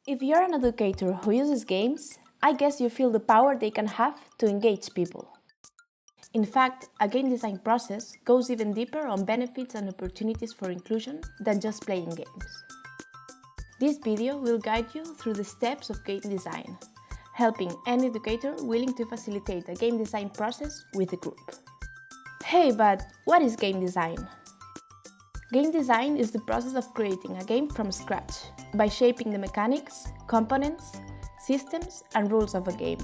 If you're an educator who uses games, I guess you feel the power they can have to engage people. In fact, a game design process goes even deeper on benefits and opportunities for inclusion than just playing games. This video will guide you through the steps of game design, helping any educator willing to facilitate a game design process with a group. Hey, but what is game design? Game design is the process of creating a game from scratch by shaping the mechanics, components, systems, and rules of a game.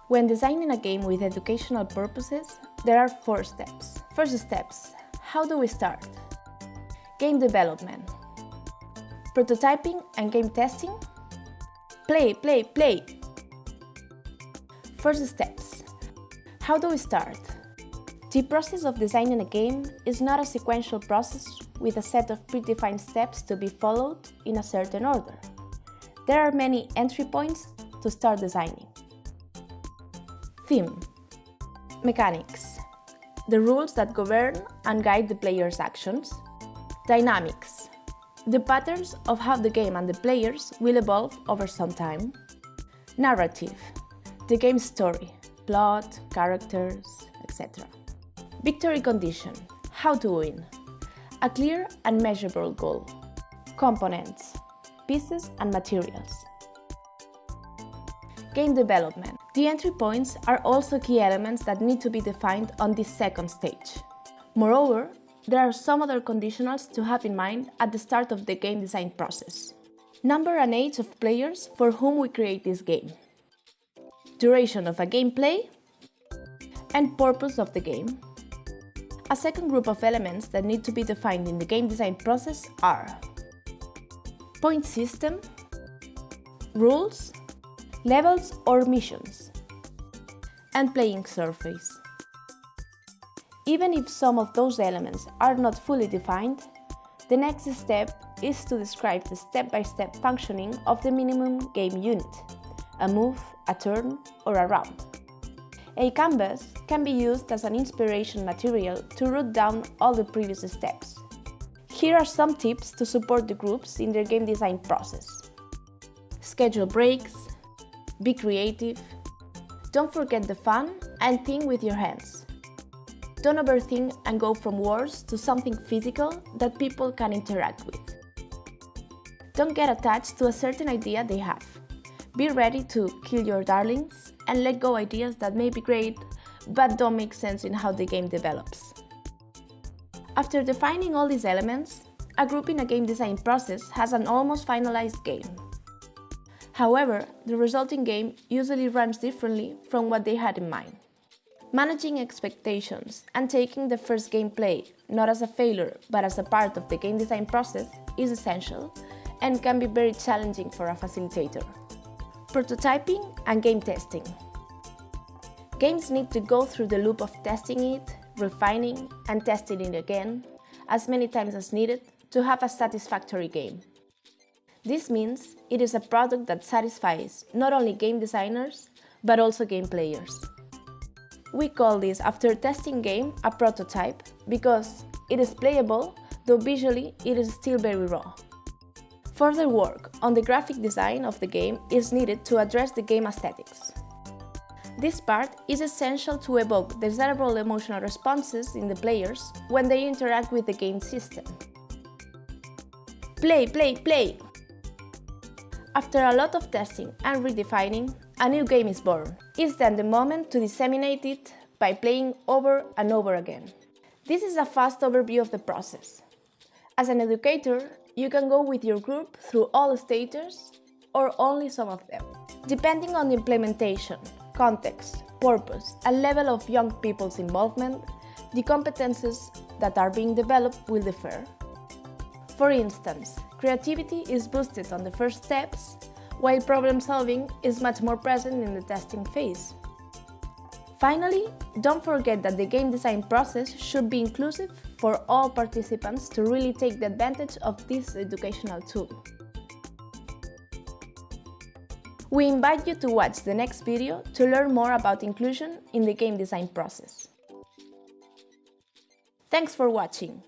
When designing a game with educational purposes, there are 4 steps. First steps. How do we start? Game development. Prototyping and game testing. Play. First steps. How do we start? The process of designing a game is not a sequential process with a set of predefined steps to be followed in a certain order. There are many entry points to start designing. Theme. Mechanics. The rules that govern and guide the player's actions. Dynamics. The patterns of how the game and the players will evolve over some time. Narrative. The game's story, plot, characters, etc. Victory condition. How to win. A clear and measurable goal. Components. Pieces and materials. Game development. The entry points are also key elements that need to be defined on this second stage. Moreover, there are some other conditionals to have in mind at the start of the game design process. Number and age of players for whom we create this game. Duration of a gameplay, and purpose of the game. A second group of elements that need to be defined in the game design process are point system, rules, levels or missions, and playing surface. Even if some of those elements are not fully defined, the next step is to describe the step-by-step functioning of the minimum game unit, a move, a turn, or a round. A canvas can be used as an inspiration material to write down all the previous steps. Here are some tips to support the groups in their game design process. Schedule breaks, be creative, don't forget the fun and think with your hands. Don't overthink and go from words to something physical that people can interact with. Don't get attached to a certain idea they have. Be ready to kill your darlings and let go ideas that may be great but don't make sense in how the game develops. After defining all these elements, a group in a game design process has an almost finalized game. However, the resulting game usually runs differently from what they had in mind. Managing expectations and taking the first gameplay not as a failure but as a part of the game design process is essential and can be very challenging for a facilitator. Prototyping and game testing. Games need to go through the loop of testing it, refining, and testing it again, as many times as needed to have a satisfactory game. This means it is a product that satisfies not only game designers, but also game players. We call this after testing game a prototype because it is playable, though visually it is still very raw. Further work on the graphic design of the game is needed to address the game aesthetics. This part is essential to evoke desirable emotional responses in the players when they interact with the game system. Play! After a lot of testing and redefining, a new game is born. It's then the moment to disseminate it by playing over and over again. This is a fast overview of the process. As an educator, you can go with your group through all stages or only some of them. Depending on the implementation, context, purpose, and level of young people's involvement, the competences that are being developed will differ. For instance, creativity is boosted on the first steps, while problem solving is much more present in the testing phase. Finally, don't forget that the game design process should be inclusive for all participants to really take the advantage of this educational tool. We invite you to watch the next video to learn more about inclusion in the game design process. Thanks for watching!